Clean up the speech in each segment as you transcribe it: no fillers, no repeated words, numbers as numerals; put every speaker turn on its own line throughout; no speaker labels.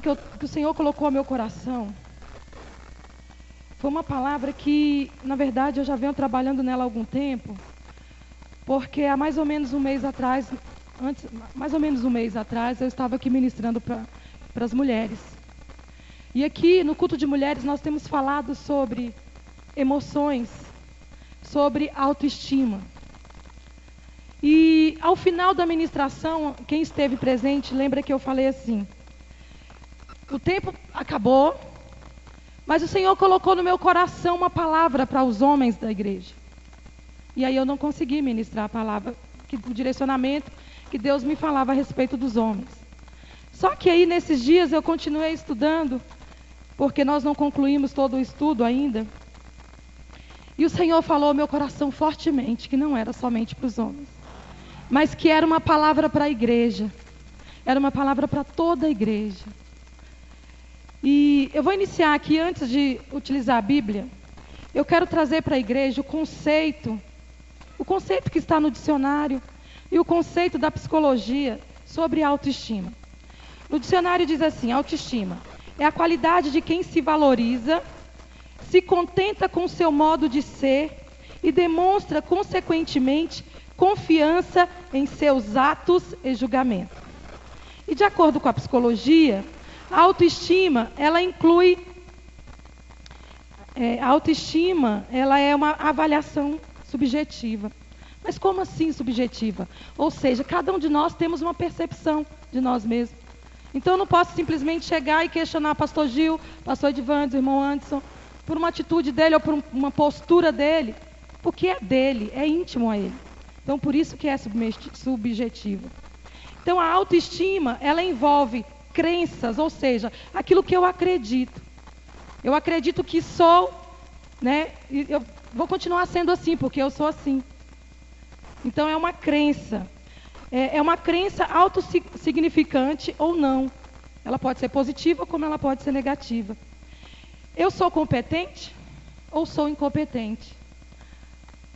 que o Senhor colocou ao meu coração foi uma palavra que, na verdade, eu já venho trabalhando nela há algum tempo, porque há mais ou menos um mês atrás, eu estava aqui ministrando para as mulheres. E aqui, no culto de mulheres, nós temos falado sobre emoções, sobre autoestima. E, ao final da ministração, quem esteve presente, lembra que eu falei assim: o tempo acabou, mas o Senhor colocou no meu coração uma palavra para os homens da igreja. E aí eu não consegui ministrar a palavra, o direcionamento que Deus me falava a respeito dos homens. Só que aí, nesses dias, eu continuei estudando, porque nós não concluímos todo o estudo ainda. E o Senhor falou ao meu coração fortemente que não era somente para os homens, mas que era uma palavra para a igreja. Era uma palavra para toda a igreja. E eu vou iniciar aqui, antes de utilizar a Bíblia, eu quero trazer para a igreja o conceito que está no dicionário e o conceito da psicologia sobre autoestima. No dicionário diz assim: autoestima é a qualidade de quem se valoriza, se contenta com seu modo de ser e demonstra, consequentemente, confiança em seus atos e julgamento. E de acordo com a psicologia, a autoestima, ela inclui... a autoestima, ela é uma avaliação subjetiva. Mas como assim subjetiva? Ou seja, cada um de nós temos uma percepção de nós mesmos. Então eu não posso simplesmente chegar e questionar pastor Gil, pastor Edvandes, irmão Anderson, por uma atitude dele ou por uma postura dele, porque é dele, é íntimo a ele. Então por isso que é subjetiva. Então a autoestima, ela envolve crenças, ou seja, aquilo que eu acredito. Eu acredito que sou, e eu vou continuar sendo assim, porque eu sou assim. Então é uma crença. É uma crença autossignificante ou não. Ela pode ser positiva como ela pode ser negativa. Eu sou competente ou sou incompetente?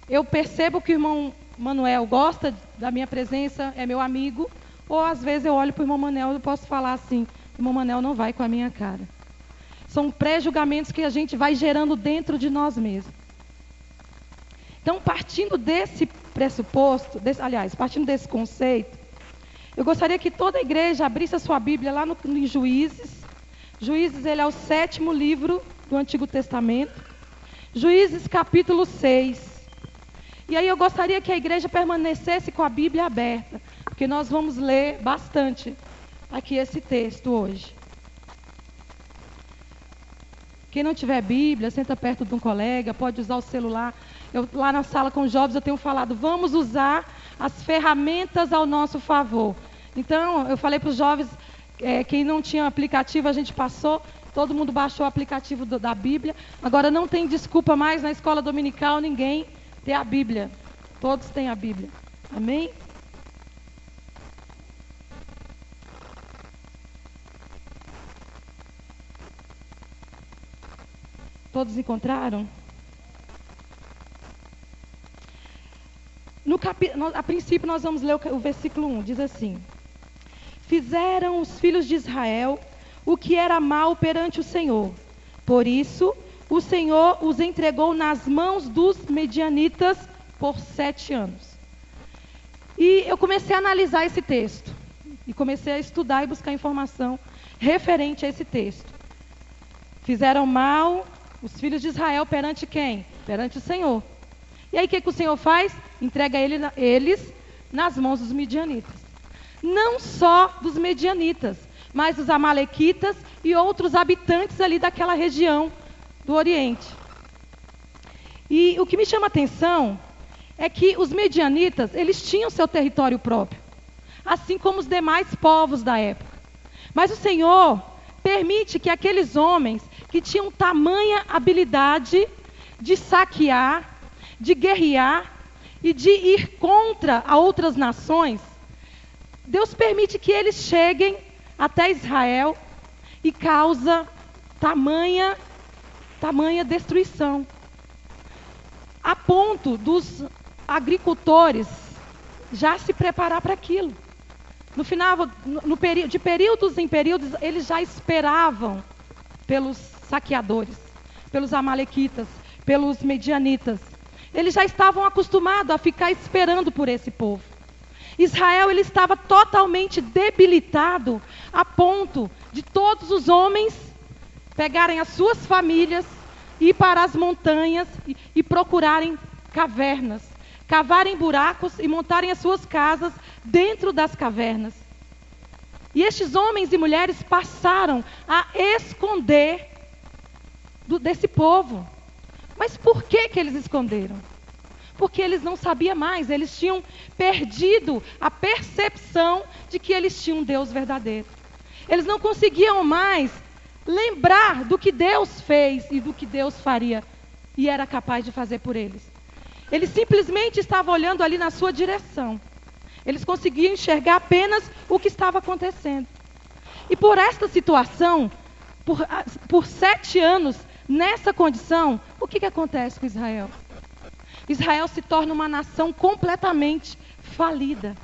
Eu percebo que o irmão Manuel gosta da minha presença, é meu amigo, ou às vezes eu olho para o irmão Manuel e posso falar assim: o irmão Manuel não vai com a minha cara. São pré-julgamentos que a gente vai gerando dentro de nós mesmos. Então, partindo desse pressuposto, partindo desse conceito, eu gostaria que toda a igreja abrisse a sua Bíblia lá em Juízes. Juízes, ele é o 7º livro do Antigo Testamento. Juízes, capítulo 6. E aí eu gostaria que a igreja permanecesse com a Bíblia aberta, porque nós vamos ler bastante aqui esse texto hoje. Quem não tiver Bíblia, senta perto de um colega, pode usar o celular. Lá na sala com os jovens eu tenho falado: vamos usar as ferramentas ao nosso favor. Então, eu falei para os jovens, quem não tinha aplicativo, a gente passou, todo mundo baixou o aplicativo da Bíblia. Agora não tem desculpa mais na escola dominical ninguém ter a Bíblia. Todos têm a Bíblia. Amém? Todos encontraram? A princípio nós vamos ler o versículo 1, diz assim: fizeram os filhos de Israel o que era mal perante o Senhor. Por isso, o Senhor os entregou nas mãos dos medianitas por 7 anos. E eu comecei a analisar esse texto. E comecei a estudar e buscar informação referente a esse texto. Fizeram mal os filhos de Israel perante quem? Perante o Senhor. E aí o que o Senhor faz? Entrega eles nas mãos dos medianitas. Não só dos medianitas, mas dos amalequitas e outros habitantes ali daquela região do Oriente. E o que me chama a atenção é que os medianitas, eles tinham seu território próprio, assim como os demais povos da época. Mas o Senhor permite que aqueles homens que tinham tamanha habilidade de saquear, de guerrear e de ir contra a outras nações, Deus permite que eles cheguem até Israel e causa tamanha destruição, a ponto dos agricultores já se preparar para aquilo. no final, de períodos em períodos, eles já esperavam pelos saqueadores, pelos amalequitas, pelos medianitas. Eles já estavam acostumados a ficar esperando por esse povo. Israel, ele estava totalmente debilitado, a ponto de todos os homens pegarem as suas famílias, ir para as montanhas e procurarem cavernas, cavarem buracos e montarem as suas casas dentro das cavernas. E estes homens e mulheres passaram a esconder desse povo. Mas por que eles esconderam? Porque eles não sabiam mais, eles tinham perdido a percepção de que eles tinham um Deus verdadeiro. Eles não conseguiam mais lembrar do que Deus fez e do que Deus faria e era capaz de fazer por eles. Eles simplesmente estavam olhando ali na sua direção. Eles conseguiam enxergar apenas o que estava acontecendo. E por esta situação, por 7 anos, nessa condição, o que acontece com Israel? Israel se torna uma nação completamente falida.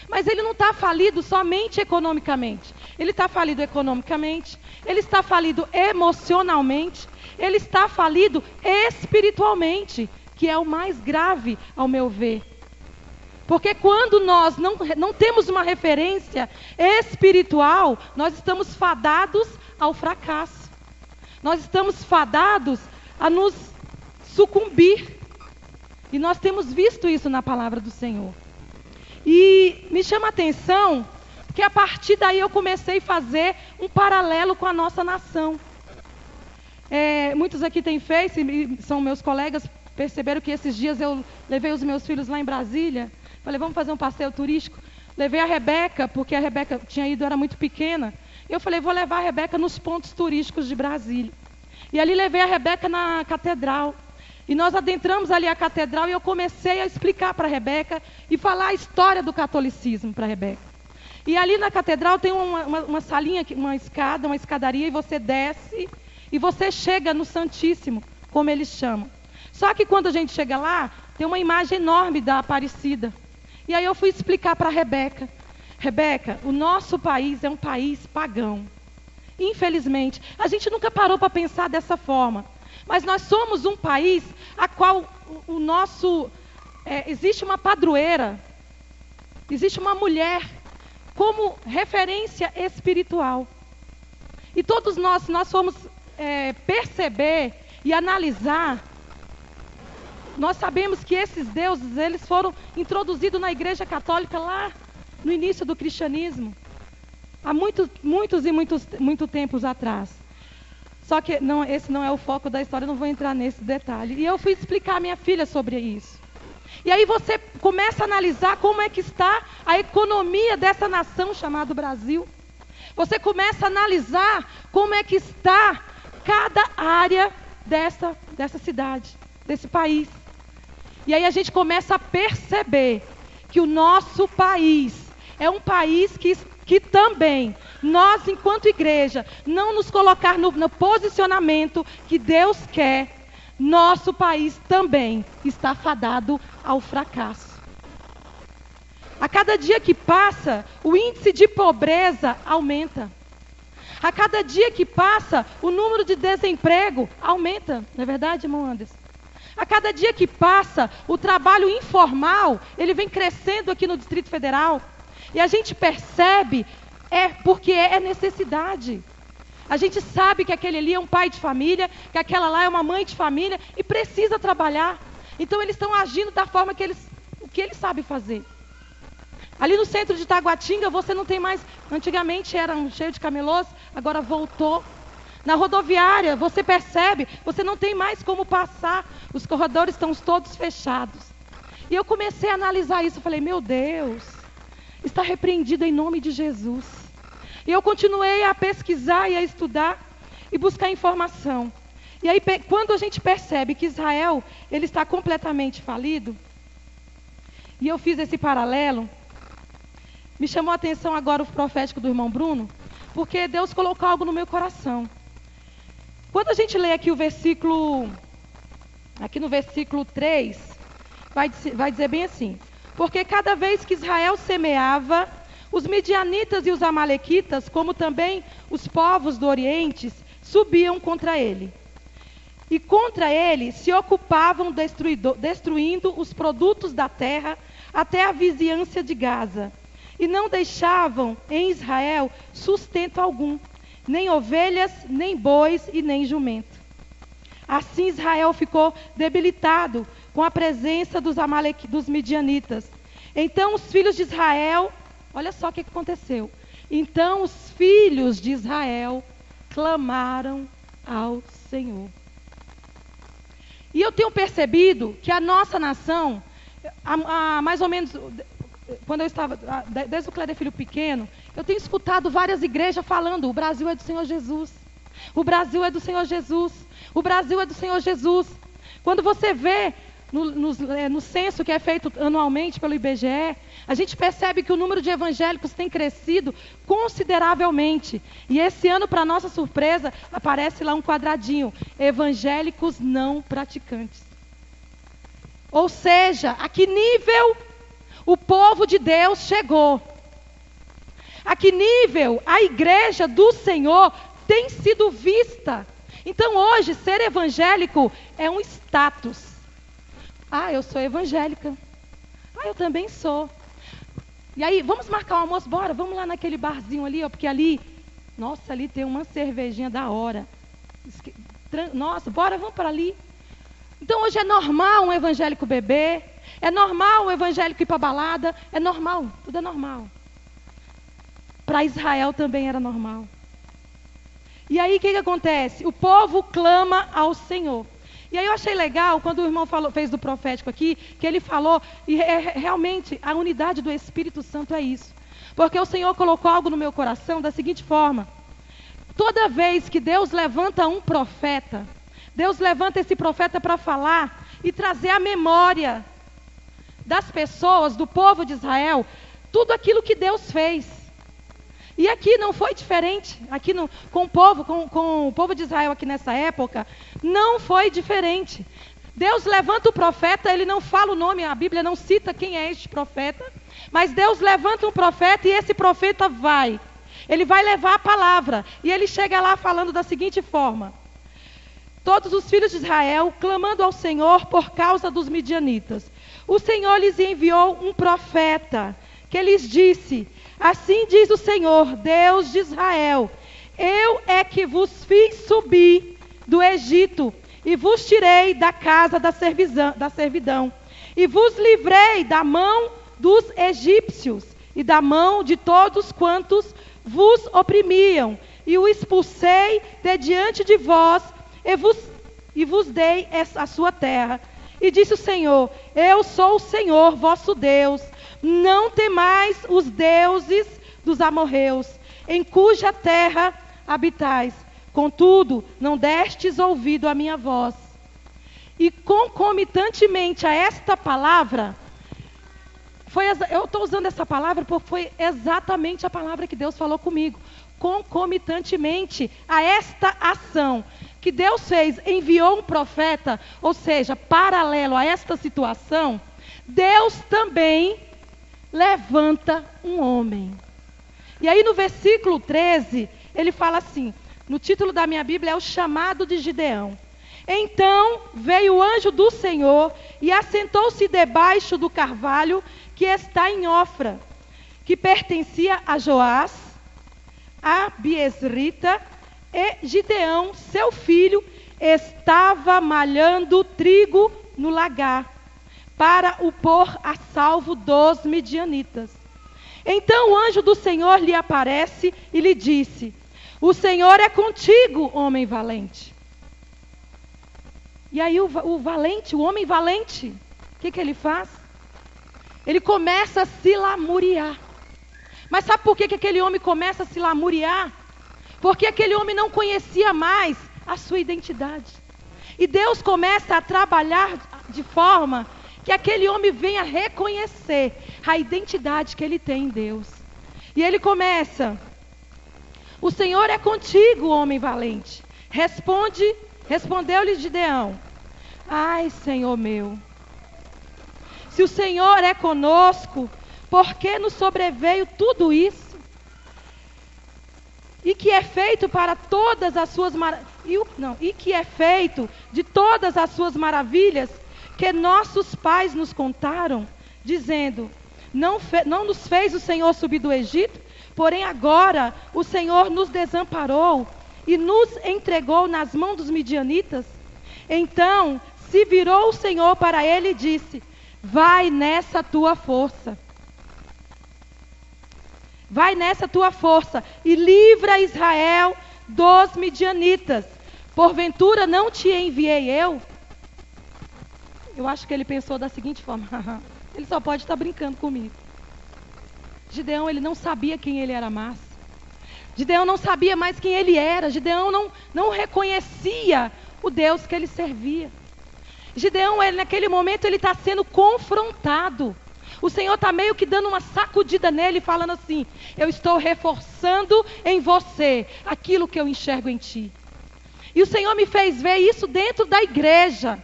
Mas ele não está falido somente economicamente. Ele está falido economicamente, ele está falido emocionalmente, ele está falido espiritualmente, que é o mais grave, ao meu ver. Porque quando nós não temos uma referência espiritual, nós estamos fadados ao fracasso. Nós estamos fadados a nos sucumbir. E nós temos visto isso na palavra do Senhor. E me chama a atenção que a partir daí eu comecei a fazer um paralelo com a nossa nação. Muitos aqui têm feito, são meus colegas, perceberam que esses dias eu levei os meus filhos lá em Brasília. Falei, vamos fazer um passeio turístico. Levei a Rebeca, porque a Rebeca tinha ido, era muito pequena. Eu falei, vou levar a Rebeca nos pontos turísticos de Brasília. E ali levei a Rebeca na catedral. E nós adentramos ali a catedral e eu comecei a explicar para a Rebeca e falar a história do catolicismo para a Rebeca. E ali na catedral tem uma salinha, uma escada, uma escadaria, e você desce e você chega no Santíssimo, como eles chamam. Só que quando a gente chega lá, tem uma imagem enorme da Aparecida. E aí eu fui explicar para a Rebeca. Rebeca, o nosso país é um país pagão. Infelizmente, a gente nunca parou para pensar dessa forma. Mas nós somos um país a qual existe uma padroeira, existe uma mulher como referência espiritual. E todos nós fomos perceber e analisar. Nós sabemos que esses deuses, eles foram introduzidos na Igreja Católica lá no início do cristianismo, há muito tempos atrás. Só que esse não é o foco da história, eu não vou entrar nesse detalhe. E eu fui explicar à minha filha sobre isso. E aí você começa a analisar como é que está a economia dessa nação chamada Brasil. Você começa a analisar como é que está cada área dessa cidade, desse país. E aí a gente começa a perceber que o nosso país é um país que também, nós enquanto igreja, não nos colocar no posicionamento que Deus quer, nosso país também está fadado ao fracasso. A cada dia que passa, o índice de pobreza aumenta. A cada dia que passa, o número de desemprego aumenta. Não é verdade, irmão Anderson? A cada dia que passa, o trabalho informal, ele vem crescendo aqui no Distrito Federal. E a gente percebe, porque é necessidade. A gente sabe que aquele ali é um pai de família, que aquela lá é uma mãe de família e precisa trabalhar. Então eles estão agindo da forma que eles sabem fazer. Ali no centro de Taguatinga, você não tem mais... Antigamente era cheio de camelôs, agora voltou. Na rodoviária, você percebe, você não tem mais como passar. Os corredores estão todos fechados. E eu comecei a analisar isso, eu falei, meu Deus, está repreendido em nome de Jesus. E eu continuei a pesquisar e a estudar e buscar informação. E aí, quando a gente percebe que Israel, ele está completamente falido, e eu fiz esse paralelo, me chamou a atenção agora o profético do irmão Bruno, porque Deus colocou algo no meu coração. Quando a gente lê aqui o versículo, aqui no versículo 3, vai dizer bem assim: porque cada vez que Israel semeava, Os midianitas e os amalequitas, como também os povos do Oriente, subiam contra ele. E contra ele se ocupavam destruindo os produtos da terra até a vizinhança de Gaza. E não deixavam em Israel sustento algum, nem ovelhas, nem bois e nem jumento. Assim Israel ficou debilitado com a presença dos midianitas. Então os filhos de Israel, olha só o que aconteceu. Então os filhos de Israel clamaram ao Senhor. E eu tenho percebido que a nossa nação, mais ou menos, quando eu estava, desde o Cléder Filho pequeno, eu tenho escutado várias igrejas falando: o Brasil é do Senhor Jesus. O Brasil é do Senhor Jesus. O Brasil é do Senhor Jesus. Quando você vê no censo que é feito anualmente pelo IBGE, a gente percebe que o número de evangélicos tem crescido consideravelmente. E esse ano, para nossa surpresa, aparece lá um quadradinho: evangélicos não praticantes. Ou seja, a que nível o povo de Deus chegou? A que nível a igreja do Senhor tem sido vista? Então hoje, ser evangélico é um status. Ah, eu sou evangélica. Ah, eu também sou. E aí, vamos marcar um almoço? Bora, vamos lá naquele barzinho ali, ó, porque ali, nossa, ali tem uma cervejinha da hora. Nossa, bora, vamos para ali. Então hoje é normal um evangélico beber, é normal um evangélico ir para balada, é normal, tudo é normal. Para Israel também era normal. E aí o que acontece? O povo clama ao Senhor. E aí eu achei legal, quando o irmão fez do profético aqui, que ele falou, e realmente a unidade do Espírito Santo é isso. Porque o Senhor colocou algo no meu coração da seguinte forma: toda vez que Deus levanta um profeta, Deus levanta esse profeta para falar e trazer à memória das pessoas, do povo de Israel, tudo aquilo que Deus fez. E aqui não foi diferente, aqui com o povo de Israel aqui nessa época, não foi diferente. Deus levanta o profeta, ele não fala o nome, a Bíblia não cita quem é este profeta, mas Deus levanta um profeta e esse profeta vai. Ele vai levar a palavra, e ele chega lá falando da seguinte forma: todos os filhos de Israel clamando ao Senhor por causa dos midianitas. O Senhor lhes enviou um profeta, que lhes disse: assim diz o Senhor, Deus de Israel: eu é que vos fiz subir do Egito, e vos tirei da casa da servidão, e vos livrei da mão dos egípcios, e da mão de todos quantos vos oprimiam, e o expulsei de diante de vós, e vos dei a sua terra. E disse o Senhor: eu sou o Senhor vosso Deus, não temais os deuses dos amorreus, em cuja terra habitais. Contudo, não destes ouvido à minha voz. E concomitantemente a esta palavra, eu estou usando essa palavra porque foi exatamente a palavra que Deus falou comigo. Concomitantemente a esta ação que Deus fez, enviou um profeta, ou seja, paralelo a esta situação, Deus também levanta um homem. E aí no versículo 13, ele fala assim, no título da minha Bíblia é o chamado de Gideão. Então veio o anjo do Senhor e assentou-se debaixo do carvalho que está em Ofra, que pertencia a Joás, a Biesrita, e Gideão, seu filho, estava malhando trigo no lagar, para o pôr a salvo dos midianitas. Então o anjo do Senhor lhe aparece e lhe disse: o Senhor é contigo, homem valente. E aí o valente, o homem valente, o que ele faz? Ele começa a se lamuriar. Mas sabe por que aquele homem começa a se lamuriar? Porque aquele homem não conhecia mais a sua identidade. E Deus começa a trabalhar de forma que aquele homem venha reconhecer a identidade que ele tem em Deus. E ele começa: o Senhor é contigo, homem valente. Respondeu-lhe Gideão: ai, Senhor meu, se o Senhor é conosco, porque nos sobreveio tudo isso? E que é feito para todas as suas que é feito de todas as suas maravilhas que nossos pais nos contaram, dizendo: não nos fez o Senhor subir do Egito, porém agora o Senhor nos desamparou e nos entregou nas mãos dos midianitas. Então se virou o Senhor para ele e disse: vai nessa tua força. Vai nessa tua força e livra Israel dos midianitas. Porventura não te enviei eu? Eu acho que ele pensou da seguinte forma: ele só pode estar brincando comigo. Gideão, ele não sabia quem ele era mais. Gideão não sabia mais quem ele era. Gideão não reconhecia o Deus que ele servia. Gideão, naquele momento, ele está sendo confrontado. O Senhor está meio que dando uma sacudida nele, falando assim: eu estou reforçando em você aquilo que eu enxergo em ti. E o Senhor me fez ver isso dentro da igreja.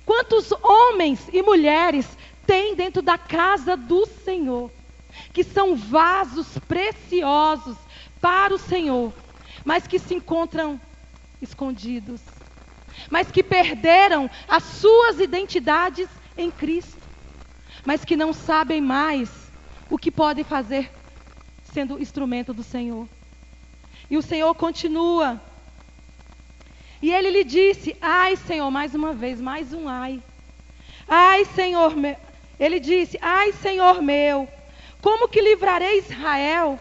Quantos homens e mulheres tem dentro da casa do Senhor, que são vasos preciosos para o Senhor, mas que se encontram escondidos, mas que perderam as suas identidades em Cristo, mas que não sabem mais o que podem fazer sendo instrumento do Senhor. E o Senhor continua. E ele lhe disse: ai, Senhor, mais uma vez, mais um ai. Ai, Senhor meu. Ele disse: ai, Senhor meu, como que livrarei Israel?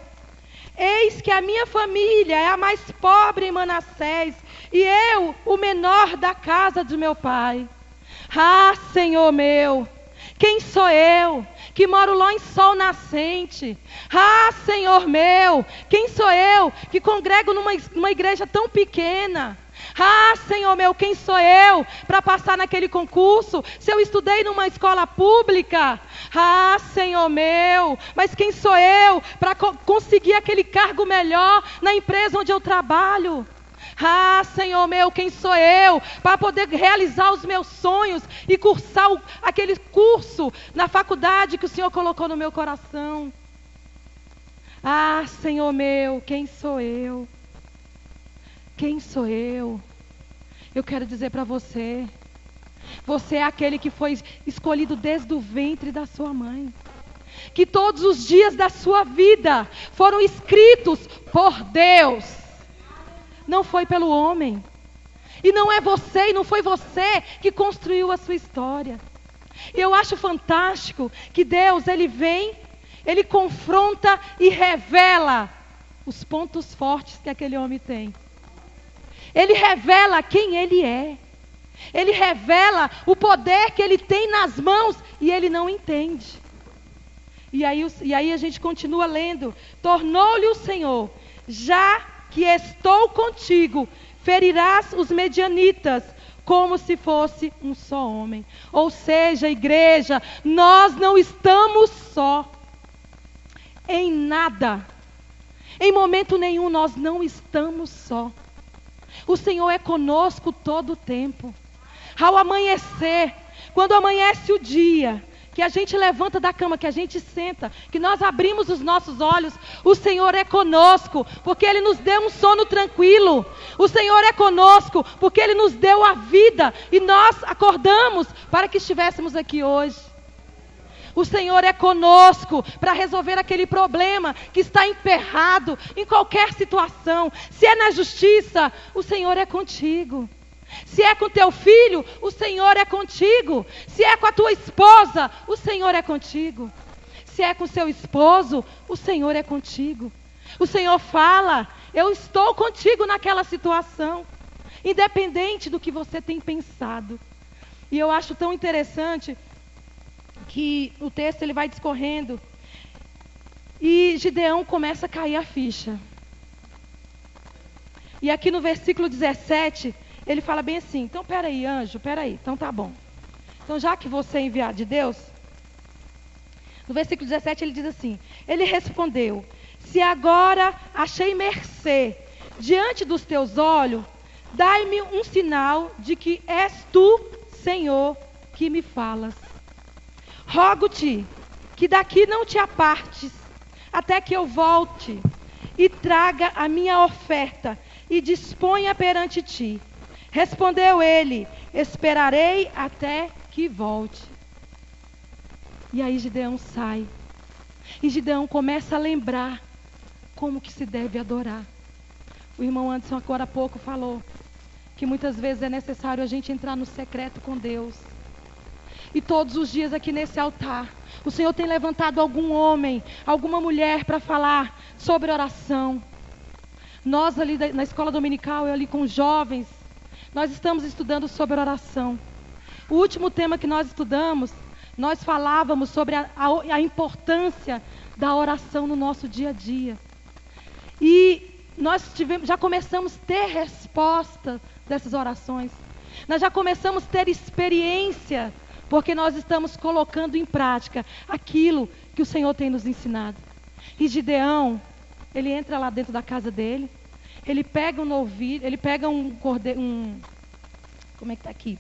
Eis que a minha família é a mais pobre em Manassés, e eu, o menor da casa de meu pai. Ah, Senhor meu, quem sou eu, que moro lá em sol nascente? Ah, Senhor meu, quem sou eu, que congrego numa igreja tão pequena? Ah, Senhor meu, quem sou eu para passar naquele concurso, se eu estudei numa escola pública? Ah, Senhor meu, mas quem sou eu para conseguir aquele cargo melhor na empresa onde eu trabalho? Ah, Senhor meu, quem sou eu para poder realizar os meus sonhos e cursar aquele curso na faculdade que o Senhor colocou no meu coração? Ah, Senhor meu, quem sou eu? Quem sou eu? Eu quero dizer para você, você é aquele que foi escolhido desde o ventre da sua mãe, que todos os dias da sua vida foram escritos por Deus, não foi pelo homem, e não é você, e não foi você que construiu a sua história. Eu acho fantástico que Deus, Ele vem, Ele confronta e revela os pontos fortes que aquele homem tem. Ele revela quem ele é. Ele revela o poder que ele tem nas mãos e ele não entende. E aí a gente continua lendo. Tornou-lhe o Senhor: já que estou contigo, ferirás os medianitas como se fosse um só homem. Ou seja, igreja, nós não estamos só em nada. Em momento nenhum nós não estamos só. O Senhor é conosco todo o tempo. Ao amanhecer, quando amanhece o dia, que a gente levanta da cama, que a gente senta, que nós abrimos os nossos olhos, o Senhor é conosco, porque Ele nos deu um sono tranquilo. O Senhor é conosco, porque Ele nos deu a vida, e nós acordamos para que estivéssemos aqui hoje. O Senhor é conosco para resolver aquele problema que está emperrado em qualquer situação. Se é na justiça, o Senhor é contigo. Se é com teu filho, o Senhor é contigo. Se é com a tua esposa, o Senhor é contigo. Se é com seu esposo, o Senhor é contigo. O Senhor fala: eu estou contigo naquela situação, independente do que você tem pensado. E eu acho tão interessante que o texto ele vai discorrendo e Gideão começa a cair a ficha. E aqui no versículo 17, ele fala bem assim: então peraí, anjo, peraí, então tá bom. Então já que você é enviado de Deus, no versículo 17 ele diz assim: ele respondeu: se agora achei mercê diante dos teus olhos, dai-me um sinal de que és tu, Senhor, que me falas. Rogo-te que daqui não te apartes, até que eu volte e traga a minha oferta e disponha perante ti. Respondeu ele: esperarei até que volte. E aí Gideão sai. E Gideão começa a lembrar como que se deve adorar. O irmão Anderson agora há pouco falou que muitas vezes é necessário a gente entrar no secreto com Deus. E todos os dias aqui nesse altar, o Senhor tem levantado algum homem, alguma mulher para falar sobre oração. Nós ali na escola dominical, eu ali com os jovens, nós estamos estudando sobre oração. O último tema que nós estudamos, nós falávamos sobre a importância da oração no nosso dia a dia. E nós já começamos a ter resposta dessas orações. Nós já começamos a ter experiência, porque nós estamos colocando em prática aquilo que o Senhor tem nos ensinado. E Gideão, ele entra lá dentro da casa dele, ele pega um novilho, ele pega um cordeiro, como é que está aqui?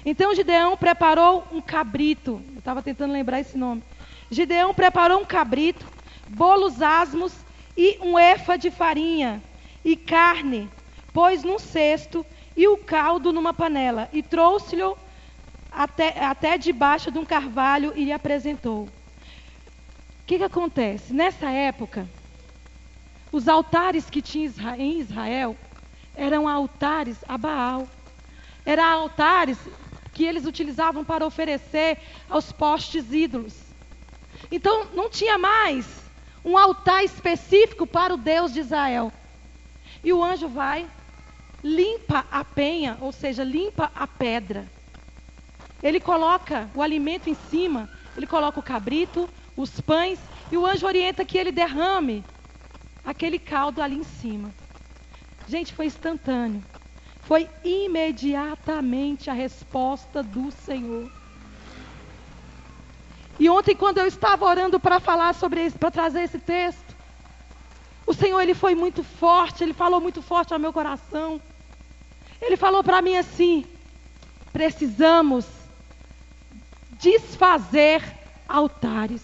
Então Gideão preparou um cabrito, eu estava tentando lembrar esse nome. Gideão preparou um cabrito, bolos asmos e um efa de farinha e carne, pôs num cesto e o caldo numa panela e trouxe-lhe até debaixo de um carvalho e lhe apresentou. O que acontece? Nessa época, os altares que tinha em Israel eram altares a Baal. Eram altares que eles utilizavam para oferecer aos postes ídolos. Então, não tinha mais um altar específico para o Deus de Israel. E o anjo vai, limpa a penha, ou seja, limpa a pedra. Ele coloca o alimento em cima, ele coloca o cabrito, os pães, e o anjo orienta que ele derrame aquele caldo ali em cima. Gente, foi instantâneo. Foi imediatamente a resposta do Senhor. E ontem, quando eu estava orando para falar sobre isso, para trazer esse texto, o Senhor, ele foi muito forte, ele falou muito forte ao meu coração. Ele falou para mim assim: precisamos desfazer altares.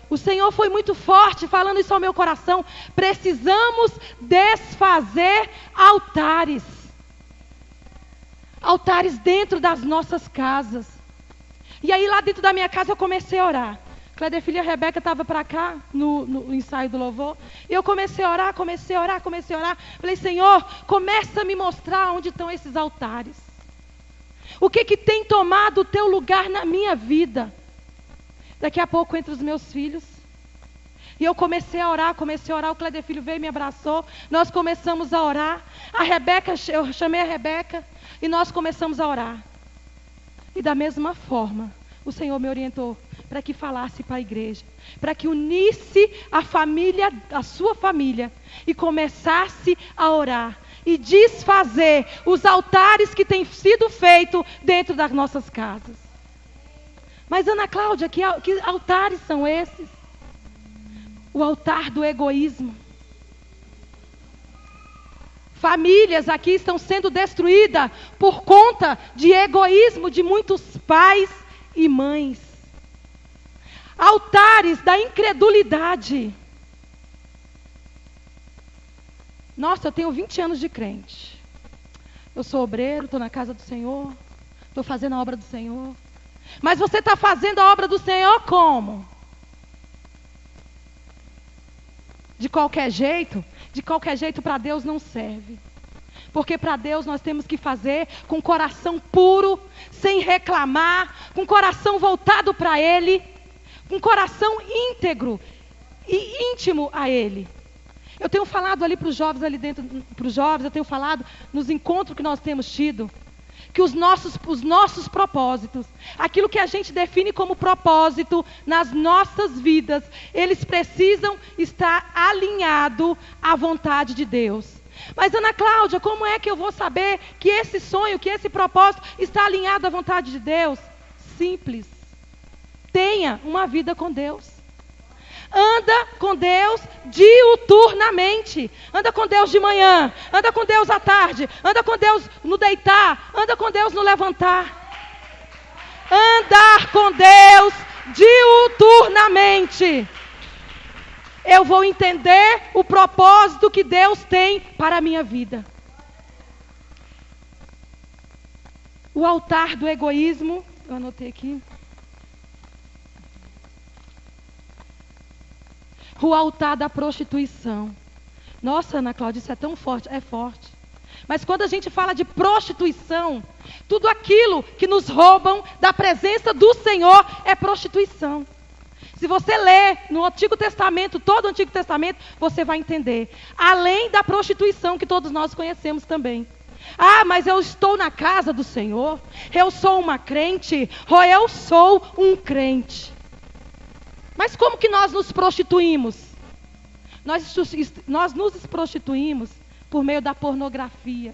O Senhor foi muito forte falando isso ao meu coração. Precisamos desfazer altares. Altares dentro das nossas casas. E aí lá dentro da minha casa eu comecei a orar. Cléder Filha e a Rebeca estavam para cá no ensaio do louvor. E eu comecei a orar. Falei: Senhor, começa a me mostrar onde estão esses altares. O que tem tomado o teu lugar na minha vida? Daqui a pouco entre os meus filhos. E eu comecei a orar. O Cléder Filho veio e me abraçou. Nós começamos a orar. Eu chamei a Rebeca e nós começamos a orar. E da mesma forma, o Senhor me orientou para que falasse para a igreja, para que unisse a família, a sua família, e começasse a orar e desfazer os altares que têm sido feitos dentro das nossas casas. Mas Ana Cláudia, que altares são esses? O altar do egoísmo. Famílias aqui estão sendo destruídas por conta de egoísmo de muitos pais e mães. Altares da incredulidade. Nossa, eu tenho 20 anos de crente. Eu sou obreiro, estou na casa do Senhor, estou fazendo a obra do Senhor. Mas você está fazendo a obra do Senhor como? De qualquer jeito? De qualquer jeito para Deus não serve. Porque para Deus nós temos que fazer com coração puro, sem reclamar, com coração voltado para Ele, com coração íntegro e íntimo a Ele. Eu tenho falado ali para os jovens, ali dentro, para os jovens, eu tenho falado nos encontros que nós temos tido, que os nossos propósitos, aquilo que a gente define como propósito nas nossas vidas, eles precisam estar alinhados à vontade de Deus. Mas Ana Cláudia, como é que eu vou saber que esse sonho, que esse propósito está alinhado à vontade de Deus? Simples. Tenha uma vida com Deus. Anda com Deus diuturnamente. Anda com Deus de manhã. Anda com Deus à tarde. Anda com Deus no deitar. Anda com Deus no levantar. Andar com Deus diuturnamente. Eu vou entender o propósito que Deus tem para a minha vida. O altar do egoísmo, eu anotei aqui. O altar da prostituição. Nossa, Ana Cláudia, isso é tão forte. É forte. Mas quando a gente fala de prostituição, tudo aquilo que nos roubam da presença do Senhor é prostituição. Se você ler no Antigo Testamento, todo o Antigo Testamento, você vai entender. Além da prostituição que todos nós conhecemos também. Ah, mas eu estou na casa do Senhor, eu sou uma crente, ou eu sou um crente. Mas como que nós nos prostituímos? Nós nos prostituímos por meio da pornografia,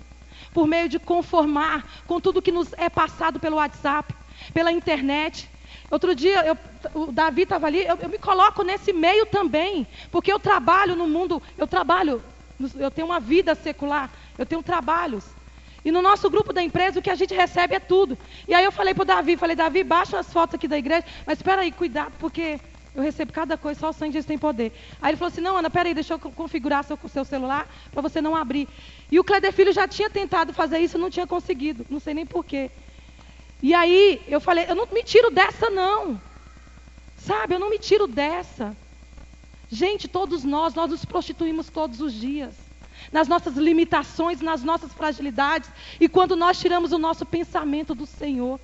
por meio de conformar com tudo que nos é passado pelo WhatsApp, pela internet. Outro dia, o Davi estava ali, eu me coloco nesse meio também, porque eu trabalho no mundo, eu tenho uma vida secular, eu tenho trabalhos. E no nosso grupo da empresa, o que a gente recebe é tudo. E aí eu falei para o Davi, Davi, baixa as fotos aqui da igreja, mas espera aí, cuidado, porque eu recebo cada coisa, só o sangue de Jesus tem poder. Aí ele falou assim, não, Ana, peraí, deixa eu configurar seu celular para você não abrir. E o Cléder Filho já tinha tentado fazer isso, não tinha conseguido, não sei nem porquê. E aí eu falei, eu não me tiro dessa não. Sabe, eu não me tiro dessa. Gente, todos nós nos prostituímos todos os dias. Nas nossas limitações, nas nossas fragilidades. E quando nós tiramos o nosso pensamento do Senhor.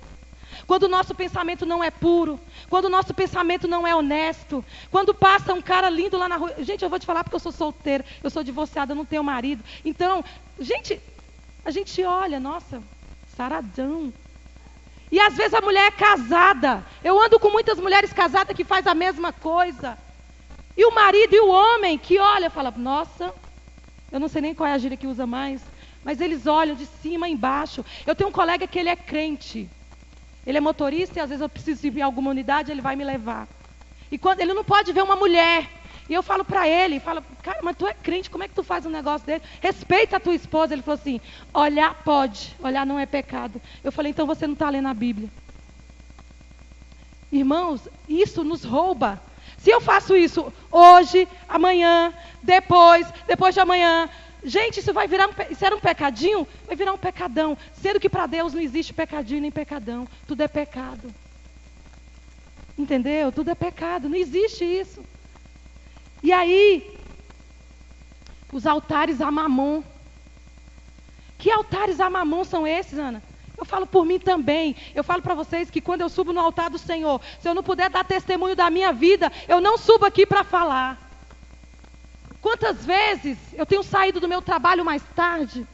Quando o nosso pensamento não é puro, quando o nosso pensamento não é honesto, quando passa um cara lindo lá na rua. Gente, eu vou te falar porque eu sou solteira, eu sou divorciada, eu não tenho marido. Então, gente, a gente olha, nossa, saradão. E às vezes a mulher é casada. Eu ando com muitas mulheres casadas que fazem a mesma coisa. E o marido e o homem que olha, fala, nossa, eu não sei nem qual é a gíria que usa mais, mas eles olham de cima a embaixo. Eu tenho um colega que ele é crente. Ele é motorista e às vezes eu preciso ir em alguma unidade, ele vai me levar. E quando ele não pode ver uma mulher. E eu falo para ele, cara, mas tu é crente, como é que tu faz um negócio dele? Respeita a tua esposa. Ele falou assim, olhar pode, olhar não é pecado. Eu falei, então você não está lendo a Bíblia. Irmãos, isso nos rouba. Se eu faço isso hoje, amanhã, depois de amanhã, gente, isso vai virar isso era um pecadinho, vai virar um pecadão. Sendo que para Deus não existe pecadinho nem pecadão. Tudo é pecado. Entendeu? Tudo é pecado, não existe isso. E aí, os altares a Mamon. Que altares a Mamon são esses, Ana? Eu falo por mim também. Eu falo para vocês que quando eu subo no altar do Senhor, se eu não puder dar testemunho da minha vida, eu não subo aqui para falar. Quantas vezes eu tenho saído do meu trabalho mais tarde?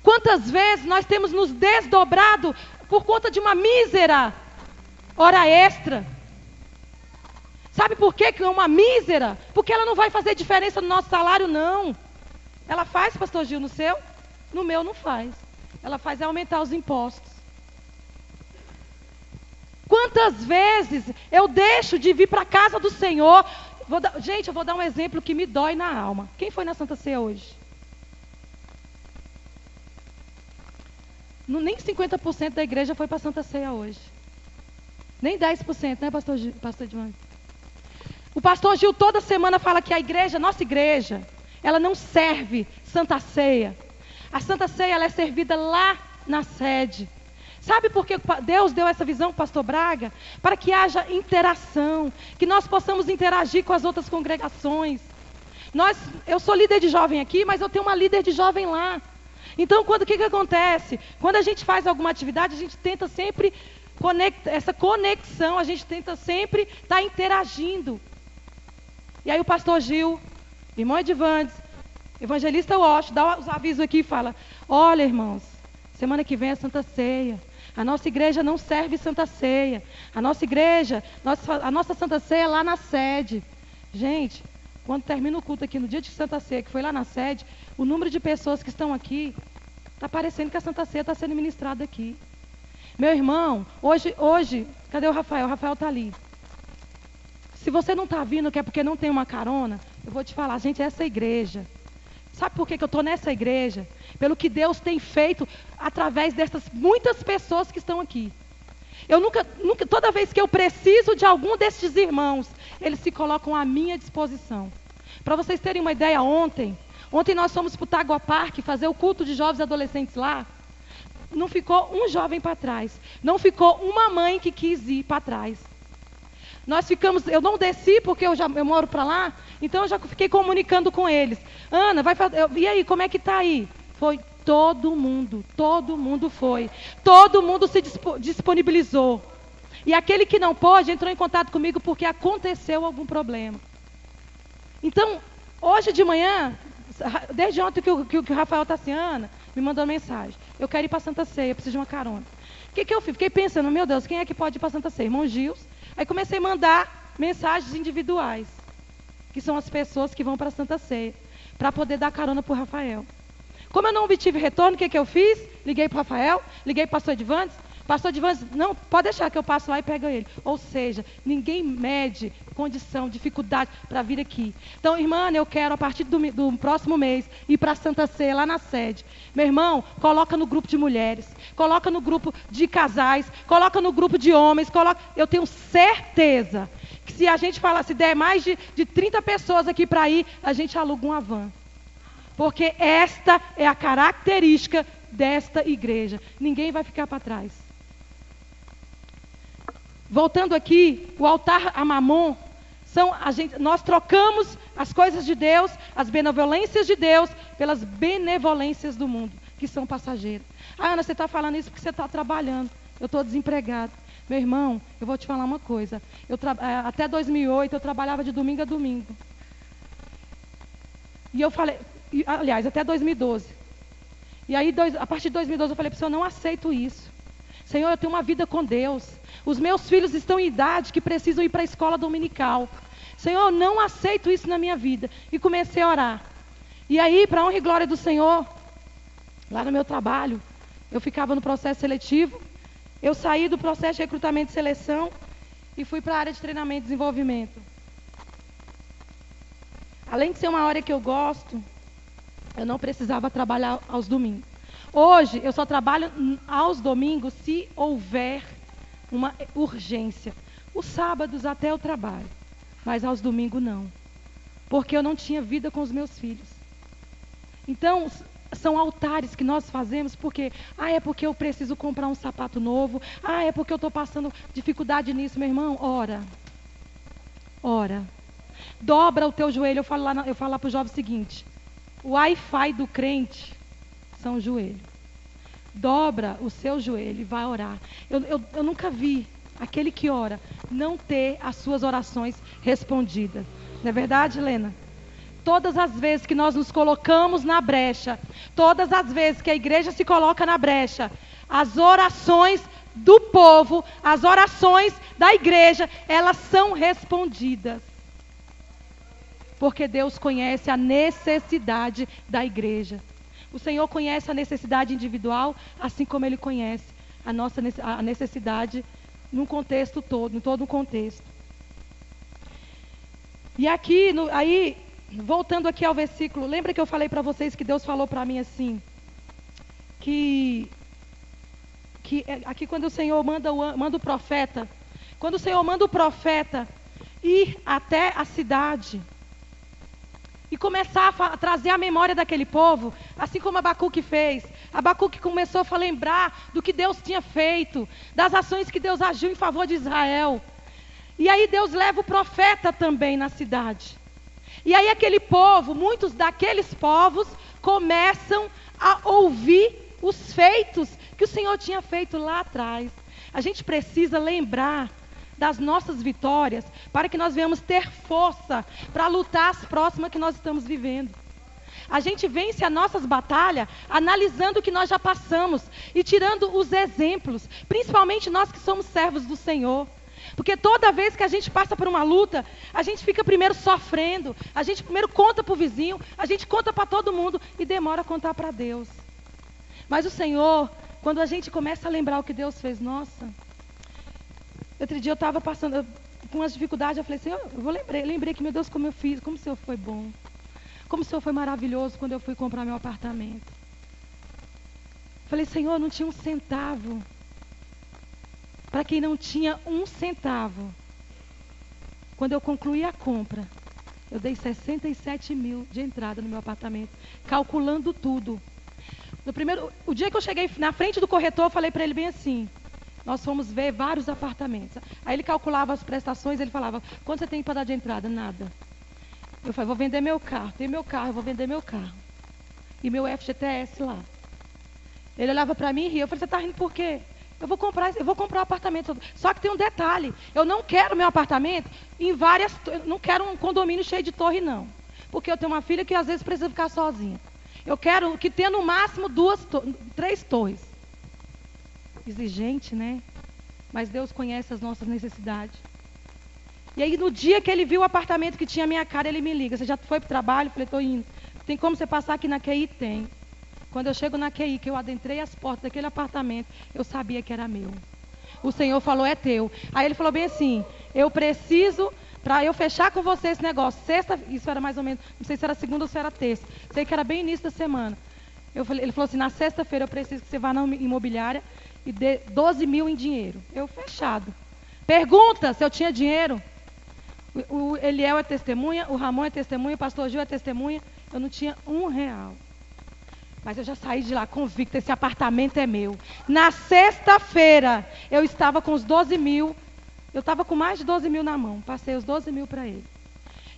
Quantas vezes nós temos nos desdobrado por conta de uma mísera hora extra? Sabe por que é uma mísera? Porque ela não vai fazer diferença no nosso salário, não. Ela faz, pastor Gil, no seu? No meu não faz. Ela faz é aumentar os impostos. Quantas vezes eu deixo de vir para a casa do Senhor? Gente, eu vou dar um exemplo que me dói na alma. Quem foi na Santa Ceia hoje? Nem 50% da igreja foi para a Santa Ceia hoje. Nem 10%, né, pastor Edmar? O pastor Gil toda semana fala que a igreja, nossa igreja, ela não serve Santa Ceia. A Santa Ceia ela é servida lá na sede. Sabe por que Deus deu essa visão para o pastor Braga? Para que haja interação, que nós possamos interagir com as outras congregações. Eu sou líder de jovem aqui, mas eu tenho uma líder de jovem lá. Então, o que acontece? Quando a gente faz alguma atividade, a gente tenta sempre essa conexão, a gente tenta sempre estar interagindo. E aí o pastor Gil, irmão Edvandes, evangelista Walsh, dá os avisos aqui e fala, olha irmãos, semana que vem é Santa Ceia. A nossa igreja não serve Santa Ceia. A nossa igreja, a nossa Santa Ceia é lá na sede. Gente, quando termina o culto aqui no dia de Santa Ceia, que foi lá na sede, o número de pessoas que estão aqui, está parecendo que a Santa Ceia está sendo ministrada aqui. Meu irmão, hoje, cadê o Rafael? O Rafael está ali. Se você não está vindo, que é porque não tem uma carona, eu vou te falar, gente, essa igreja. Sabe por que eu estou nessa igreja? Pelo que Deus tem feito através dessas muitas pessoas que estão aqui. Toda vez que eu preciso de algum destes irmãos, eles se colocam à minha disposição. Para vocês terem uma ideia, ontem nós fomos para o Tagua Park fazer o culto de jovens e adolescentes lá. Não ficou um jovem para trás. Não ficou uma mãe que quis ir para trás. Eu não desci porque eu moro para lá, então eu já fiquei comunicando com eles. Ana, e aí, como é que está aí? Foi todo mundo foi. Todo mundo se disponibilizou. E aquele que não pôde entrou em contato comigo porque aconteceu algum problema. Então, hoje de manhã, desde ontem que o Rafael está assim, Ana, me mandou mensagem. Eu quero ir para Santa Ceia, eu preciso de uma carona. O que eu fiz? Fiquei pensando, meu Deus, quem é que pode ir para Santa Ceia? Irmão Gils. Aí comecei a mandar mensagens individuais, que são as pessoas que vão para Santa Ceia, para poder dar carona para o Rafael. Como eu não obtive retorno, o que eu fiz? Liguei para o Rafael, liguei para o pastor Edvantes. Pastor Edvantes, não, pode deixar que eu passo lá e pego ele. Ou seja, ninguém mede condição, dificuldade para vir aqui. Então, irmã, eu quero a partir do próximo mês ir para a Santa Ceia, lá na sede. Meu irmão, coloca no grupo de mulheres, coloca no grupo de casais, coloca no grupo de homens, eu tenho certeza que se a gente falar, se der mais de 30 pessoas aqui para ir, a gente aluga uma van. Porque esta é a característica desta igreja. Ninguém vai ficar para trás. Voltando aqui, o altar a Mamon, nós trocamos as coisas de Deus, as benevolências de Deus, pelas benevolências do mundo, que são passageiras. Ana, você está falando isso porque você está trabalhando. Eu estou desempregado. Meu irmão, eu vou te falar uma coisa. Até 2008, eu trabalhava de domingo a domingo. E eu falei, aliás, até 2012. E aí, a partir de 2012, eu falei para o Senhor, eu não aceito isso. Senhor, eu tenho uma vida com Deus. Os meus filhos estão em idade que precisam ir para a escola dominical. Senhor, eu não aceito isso na minha vida. E comecei a orar. E aí, para a honra e glória do Senhor, lá no meu trabalho, eu ficava no processo seletivo. Eu saí do processo de recrutamento e seleção e fui para a área de treinamento e desenvolvimento. Além de ser uma área que eu gosto, eu não precisava trabalhar aos domingos. Hoje, eu só trabalho aos domingos se houver uma urgência. Os sábados até eu trabalho, mas aos domingos não. Porque eu não tinha vida com os meus filhos. Então, são altares que nós fazemos porque, é porque eu preciso comprar um sapato novo. É porque eu estou passando dificuldade nisso, meu irmão. Ora. Dobra o teu joelho. Eu falo lá para o jovem o seguinte: o Wi-Fi do crente são o joelho. Dobra o seu joelho e vai orar. Eu nunca vi aquele que ora não ter as suas orações respondidas. Não é verdade, Helena? Todas as vezes que nós nos colocamos na brecha, todas as vezes que a igreja se coloca na brecha, as orações do povo, as orações da igreja, elas são respondidas. Porque Deus conhece a necessidade da igreja. O Senhor conhece a necessidade individual, assim como Ele conhece a necessidade num contexto todo, em todo o contexto. E aqui, voltando aqui ao versículo, lembra que eu falei para vocês que Deus falou para mim assim, que aqui quando o Senhor manda o profeta, quando o Senhor manda o profeta ir até a cidade e começar a trazer a memória daquele povo, assim como Abacuque fez. Abacuque começou a lembrar do que Deus tinha feito, das ações que Deus agiu em favor de Israel. E aí Deus leva o profeta também na cidade. E aí aquele povo, muitos daqueles povos, começam a ouvir os feitos que o Senhor tinha feito lá atrás. A gente precisa lembrar das nossas vitórias, para que nós venhamos ter força para lutar as próximas que nós estamos vivendo. A gente vence as nossas batalhas analisando o que nós já passamos e tirando os exemplos, principalmente nós que somos servos do Senhor. Porque toda vez que a gente passa por uma luta, a gente fica primeiro sofrendo, a gente primeiro conta para o vizinho, a gente conta para todo mundo e demora a contar para Deus. Mas o Senhor, quando a gente começa a lembrar o que Deus fez, nossa... Outro dia eu estava passando com umas dificuldades, eu falei, Senhor, lembrei que, meu Deus, como eu fiz, como o Senhor foi bom. Como o Senhor foi maravilhoso quando eu fui comprar meu apartamento. Falei, Senhor, não tinha um centavo para quem não tinha um centavo. Quando eu concluí a compra, eu dei 67 mil de entrada no meu apartamento, calculando tudo. O dia que eu cheguei na frente do corretor, eu falei para ele bem assim: nós fomos ver vários apartamentos. Aí ele calculava as prestações, ele falava: quanto você tem para dar de entrada? Nada. Eu falei: vou vender meu carro. Tem meu carro, eu vou vender meu carro. E meu FGTS lá. Ele olhava para mim e ria. Eu falei: você está rindo por quê? Eu vou comprar um apartamento. Só que tem um detalhe: eu não quero meu apartamento não quero um condomínio cheio de torre, não. Porque eu tenho uma filha que às vezes precisa ficar sozinha. Eu quero que tenha no máximo 3 torres. Exigente, né? Mas Deus conhece as nossas necessidades. E aí, no dia que ele viu o apartamento que tinha a minha cara, ele me liga: você já foi para o trabalho? Eu falei: estou indo. Tem como você passar aqui na QI? Tem. Quando eu chego na QI, que eu adentrei as portas daquele apartamento, eu sabia que era meu. O Senhor falou: é teu. Aí ele falou bem assim: eu preciso, para eu fechar com você esse negócio, sexta, isso era mais ou menos, não sei se era segunda ou se era terça, sei que era bem início da semana. Ele falou assim: na sexta-feira eu preciso que você vá na imobiliária e dê 12 mil em dinheiro. Eu, fechado. Pergunta se eu tinha dinheiro. O Eliel é testemunha, o Ramon é testemunha, o pastor Gil é testemunha. Eu não tinha R$1. Mas eu já saí de lá convicta: esse apartamento é meu. Na sexta-feira, eu estava com os 12 mil. Eu estava com mais de 12 mil na mão. Passei os 12 mil para ele.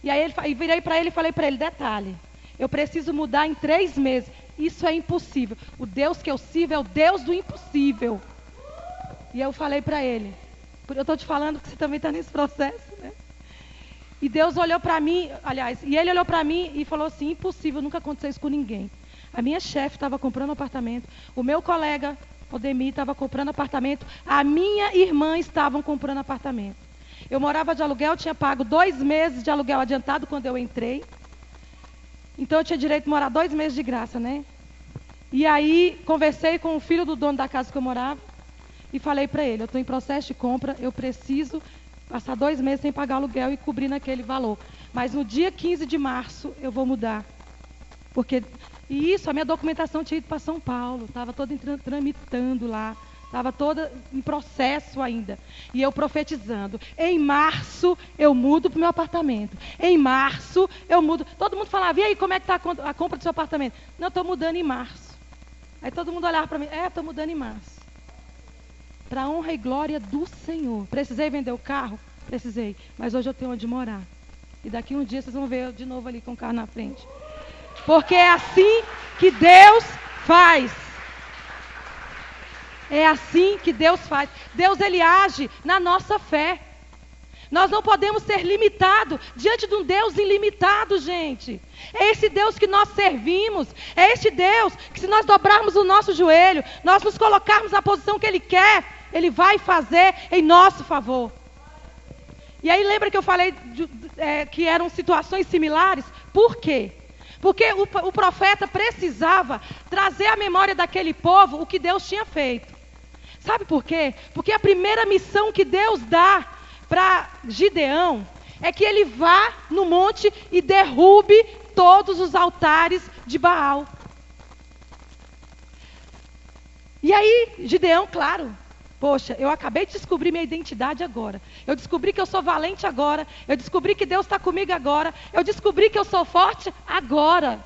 E aí virei para ele e falei para ele: detalhe, eu preciso mudar em 3 meses. Isso é impossível. O Deus que eu sirvo é o Deus do impossível. E eu falei para ele: eu estou te falando que você também está nesse processo, né? E Deus olhou para mim, e ele olhou para mim e falou assim: impossível, nunca aconteceu isso com ninguém. A minha chefe estava comprando apartamento, o meu colega, Odemir, estava comprando apartamento, a minha irmã estavam comprando apartamento. Eu morava de aluguel, tinha pago 2 meses de aluguel adiantado quando eu entrei. Então eu tinha direito de morar 2 meses de graça, né? E aí conversei com o filho do dono da casa que eu morava e falei para ele: eu estou em processo de compra, eu preciso passar 2 meses sem pagar aluguel e cobrir naquele valor. Mas no dia 15 de março eu vou mudar. E isso, a minha documentação tinha ido para São Paulo, estava toda tramitando lá, estava toda em processo ainda. E eu profetizando: em março eu mudo para o meu apartamento. Em março eu mudo. Todo mundo falava: e aí, como é que está a compra do seu apartamento? Não, estou mudando em março. Aí todo mundo olhava para mim: estou mudando em março. Para a honra e glória do Senhor. Precisei vender o carro? Precisei. Mas hoje eu tenho onde morar. E daqui um dia vocês vão ver eu de novo ali com o carro na frente. Porque é assim que Deus faz. É assim que Deus faz. Deus, ele age na nossa fé. Nós não podemos ser limitados diante de um Deus ilimitado, gente. É esse Deus que nós servimos. É esse Deus que, se nós dobrarmos o nosso joelho, nós nos colocarmos na posição que ele quer, ele vai fazer em nosso favor. E aí lembra que eu falei que eram situações similares? Por quê? Porque o profeta precisava trazer à memória daquele povo o que Deus tinha feito. Sabe por quê? Porque a primeira missão que Deus dá para Gideão é que ele vá no monte e derrube todos os altares de Baal. E aí, Gideão, claro, poxa, eu acabei de descobrir minha identidade agora. Eu descobri que eu sou valente agora. Eu descobri que Deus está comigo agora. Eu descobri que eu sou forte agora.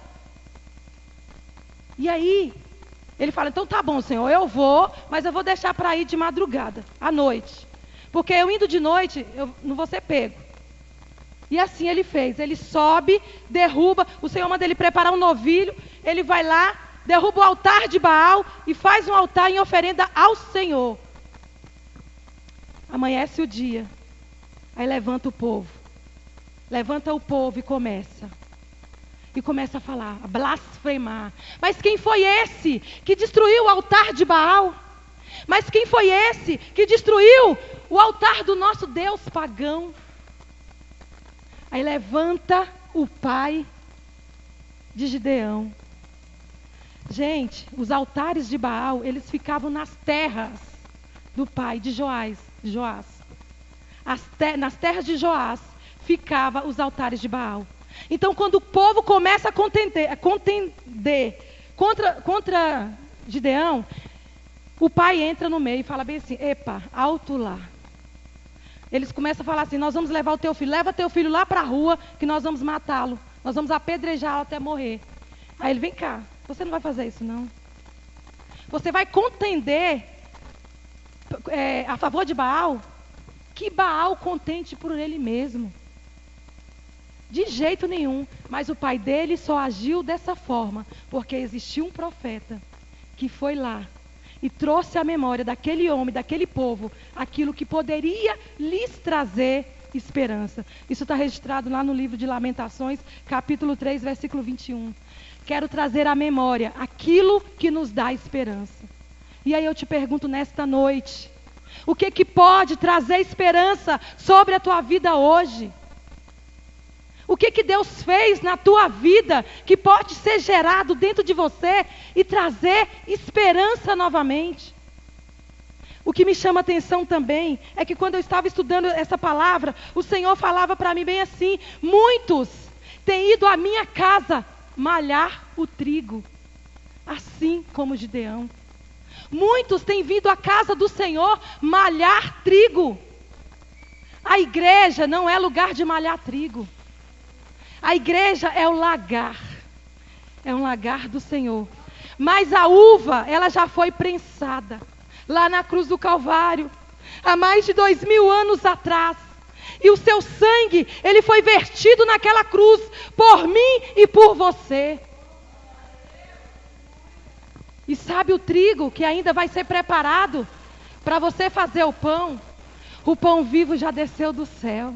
E aí, ele fala: então tá bom, Senhor, eu vou, mas eu vou deixar para ir de madrugada, à noite. Porque eu indo de noite, eu não vou ser pego. E assim ele fez. Ele sobe, derruba. O Senhor manda ele preparar um novilho. Ele vai lá, derruba o altar de Baal e faz um altar em oferenda ao Senhor. Amanhece o dia. Aí levanta o povo. Levanta o povo e começa. E começa a falar, a blasfemar. Mas quem foi esse que destruiu o altar de Baal? Mas quem foi esse que destruiu o altar do nosso Deus pagão? Aí levanta o pai de Gideão. Gente, os altares de Baal, eles ficavam nas terras do pai de Joás. Nas terras de Joás ficavam os altares de Baal. Então, quando o povo começa a contender contra Gideão, O pai entra no meio e fala bem assim: epa, alto lá. Eles começam a falar assim: nós vamos levar o teu filho, leva teu filho lá para a rua que nós vamos matá-lo. Nós vamos apedrejá-lo até morrer. Aí ele: vem cá, você não vai fazer isso não. Você vai contender a favor de Baal? Que Baal contente por ele mesmo. De jeito nenhum. Mas o pai dele só agiu dessa forma porque existia um profeta que foi lá e trouxe à memória daquele homem, daquele povo, aquilo que poderia lhes trazer esperança. Isso está registrado lá no livro de Lamentações, capítulo 3, versículo 21. Quero trazer à memória aquilo que nos dá esperança. E aí eu te pergunto nesta noite: o que pode trazer esperança sobre a tua vida hoje? O que Deus fez na tua vida que pode ser gerado dentro de você e trazer esperança novamente? O que me chama a atenção também é que quando eu estava estudando essa palavra, o Senhor falava para mim bem assim: muitos têm ido à minha casa malhar o trigo, assim como Gideão. Muitos têm vindo à casa do Senhor malhar trigo. A igreja não é lugar de malhar trigo. A igreja é o lagar. É um lagar do Senhor. Mas a uva, ela já foi prensada lá na cruz do Calvário, há mais de 2000 anos atrás. E o seu sangue, ele foi vertido naquela cruz por mim e por você. E sabe o trigo que ainda vai ser preparado para você fazer o pão? O pão vivo já desceu do céu.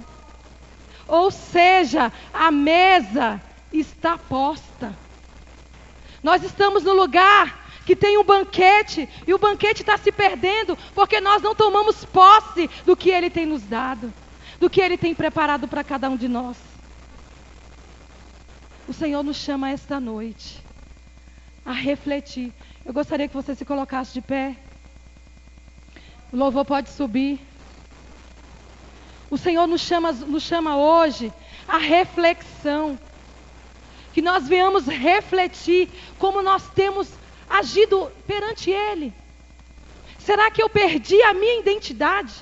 Ou seja, a mesa está posta. Nós estamos no lugar que tem um banquete, e o banquete está se perdendo, porque nós não tomamos posse do que Ele tem nos dado, do que Ele tem preparado para cada um de nós. O Senhor nos chama esta noite a refletir. Eu gostaria que você se colocasse de pé. O louvor pode subir. O Senhor nos chama hoje a reflexão. Que nós venhamos refletir como nós temos agido perante Ele. Será que eu perdi a minha identidade?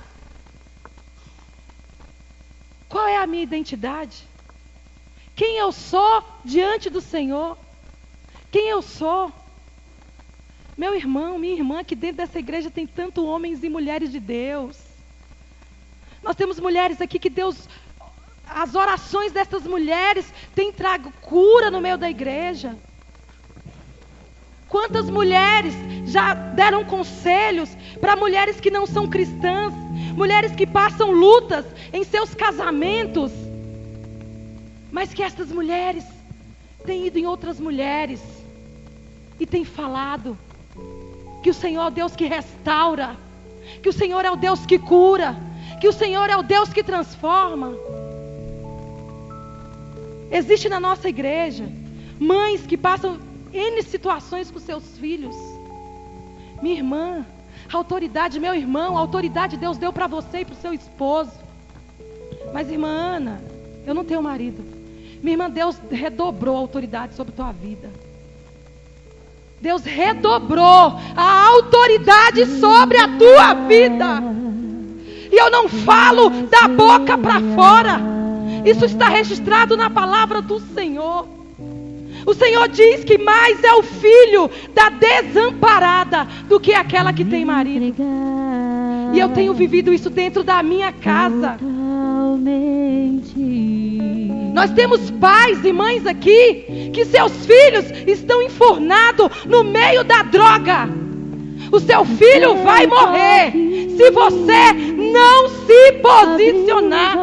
Qual é a minha identidade? Quem eu sou diante do Senhor? Quem eu sou? Meu irmão, minha irmã, aqui dentro dessa igreja tem tanto homens e mulheres de Deus. Nós temos mulheres aqui que Deus, as orações dessas mulheres têm trago cura no meio da igreja. Quantas mulheres já deram conselhos para mulheres que não são cristãs, mulheres que passam lutas em seus casamentos, mas que estas mulheres têm ido em outras mulheres e têm falado que o Senhor é o Deus que restaura, que o Senhor é o Deus que cura, que o Senhor é o Deus que transforma. Existe na nossa igreja mães que passam N situações com seus filhos. Minha irmã, a autoridade, meu irmão, a autoridade Deus deu para você e para o seu esposo. Mas irmã Ana, eu não tenho marido. Minha irmã, Deus redobrou a autoridade sobre a tua vida. Deus redobrou a autoridade sobre a tua vida. E eu não falo da boca para fora. Isso está registrado na palavra do Senhor. O Senhor diz que mais é o filho da desamparada do que aquela que tem marido. E eu tenho vivido isso dentro da minha casa. Nós temos pais e mães aqui que seus filhos estão enfurnados no meio da droga. O seu filho vai morrer se você não se posicionar.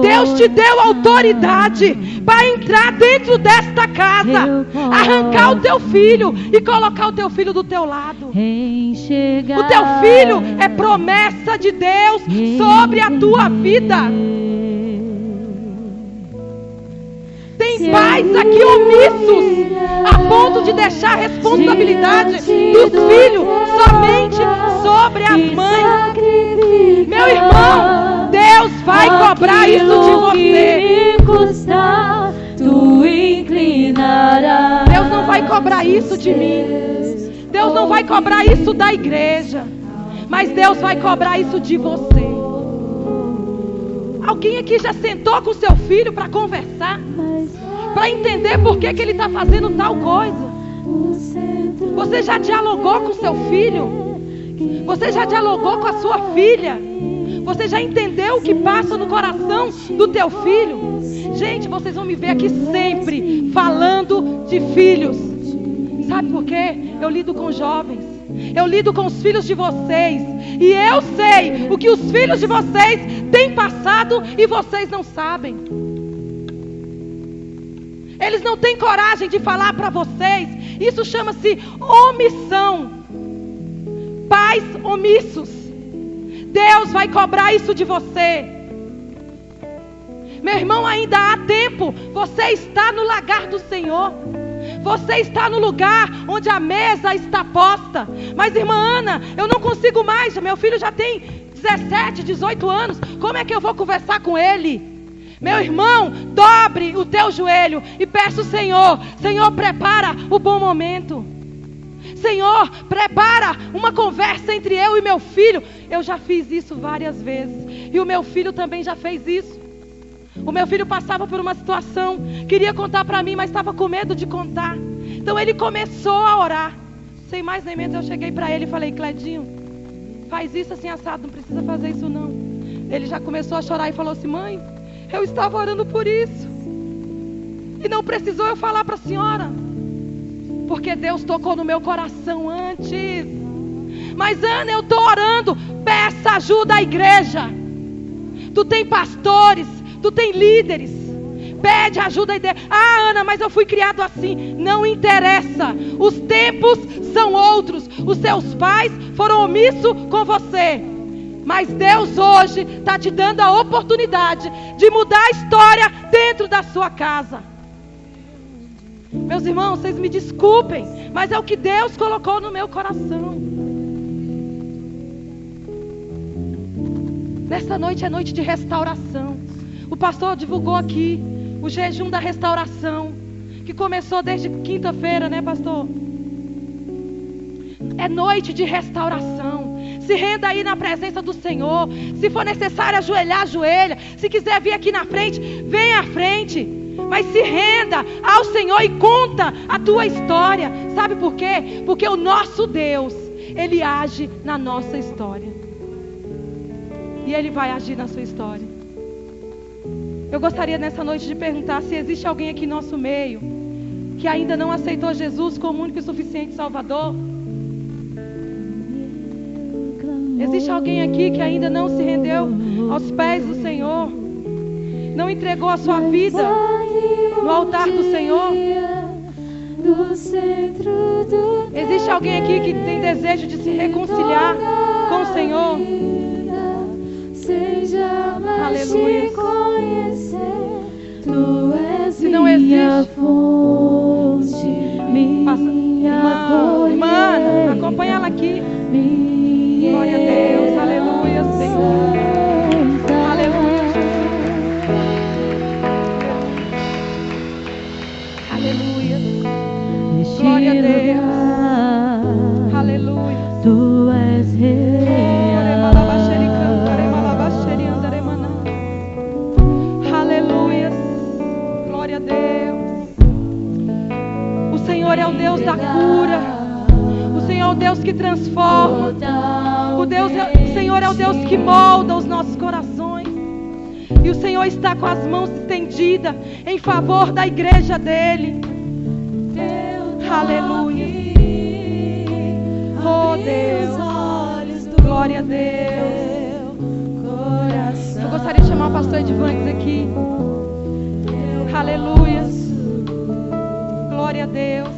Deus te deu autoridade para entrar dentro desta casa, arrancar o teu filho e colocar o teu filho do teu lado. O teu filho é promessa de Deus sobre a tua vida. Tem pais aqui omissos a ponto de deixar a responsabilidade dos filhos somente sobre as mães. Meu irmão, Deus vai cobrar isso de você. Deus não vai cobrar cobrar isso de mim. Deus não vai cobrar isso da igreja. Mas Deus vai cobrar isso de você. Alguém aqui já sentou com seu filho para conversar? Para entender por que ele está fazendo tal coisa? Você já dialogou com seu filho? Você já dialogou com a sua filha? Você já entendeu o que passa no coração do teu filho? Gente, vocês vão me ver aqui sempre falando de filhos. Sabe por quê? Eu lido com jovens. Eu lido com os filhos de vocês. E eu sei o que os filhos de vocês têm passado e vocês não sabem. Eles não têm coragem de falar para vocês. Isso chama-se omissão. Pais omissos. Deus vai cobrar isso de você. Meu irmão, ainda há tempo. Você está no lagar do Senhor. Você está no lugar onde a mesa está posta. Mas irmã Ana, eu não consigo mais. Meu filho já tem 17, 18 anos. Como é que eu vou conversar com ele? Meu irmão, dobre o teu joelho e peça ao Senhor. Senhor, prepara o bom momento. Senhor, prepara uma conversa entre eu e meu filho. Eu já fiz isso várias vezes. E o meu filho também já fez isso. O meu filho passava por uma situação, queria contar para mim, mas estava com medo de contar. Então ele começou a orar. Sem mais nem menos eu cheguei para ele e falei: Cledinho, faz isso assim assado, não precisa fazer isso não. Ele já começou a chorar e falou assim: mãe, eu estava orando por isso. E não precisou eu falar para a senhora. Porque Deus tocou no meu coração antes. Mas Ana, eu estou orando. Peça ajuda à igreja. Tu tem pastores, tu tem líderes. Pede ajuda à igreja. Ah, Ana, mas eu fui criado assim. Não interessa. Os tempos são outros. Os seus pais foram omissos com você. Mas Deus hoje está te dando a oportunidade de mudar a história dentro da sua casa. Meus irmãos, vocês me desculpem, mas é o que Deus colocou no meu coração. Nessa noite é noite de restauração. O pastor divulgou aqui o jejum da restauração, que começou desde quinta-feira, né, pastor? É noite de restauração. Se renda aí na presença do Senhor. Se for necessário ajoelhar, ajoelha. Se quiser vir aqui na frente, vem à frente. Mas se renda ao Senhor e conta a tua história. Sabe por quê? Porque o nosso Deus, Ele age na nossa história. E Ele vai agir na sua história. Eu gostaria nessa noite de perguntar se existe alguém aqui no nosso meio que ainda não aceitou Jesus como único e suficiente Salvador. Existe alguém aqui que ainda não se rendeu aos pés do Senhor? Não entregou a sua vida no altar do Senhor? Existe alguém aqui que tem desejo de se reconciliar com o Senhor? Aleluia. Se não existe, irmã, acompanha ela aqui. Glória a Deus, aleluia, Senhor. Aleluia. Aleluia. Glória a Deus. Aleluia.
Tu és real.
Aleluia. Glória a Deus. O Senhor é o Deus da cura. O Senhor é o Deus que transforma. O Senhor é o Deus que molda os nossos corações. E o Senhor está com as mãos estendidas em favor da igreja dele. Aleluia. Oh Deus. Glória a Deus. Eu gostaria de chamar o pastor Edvantes aqui. Aleluia. Glória a Deus.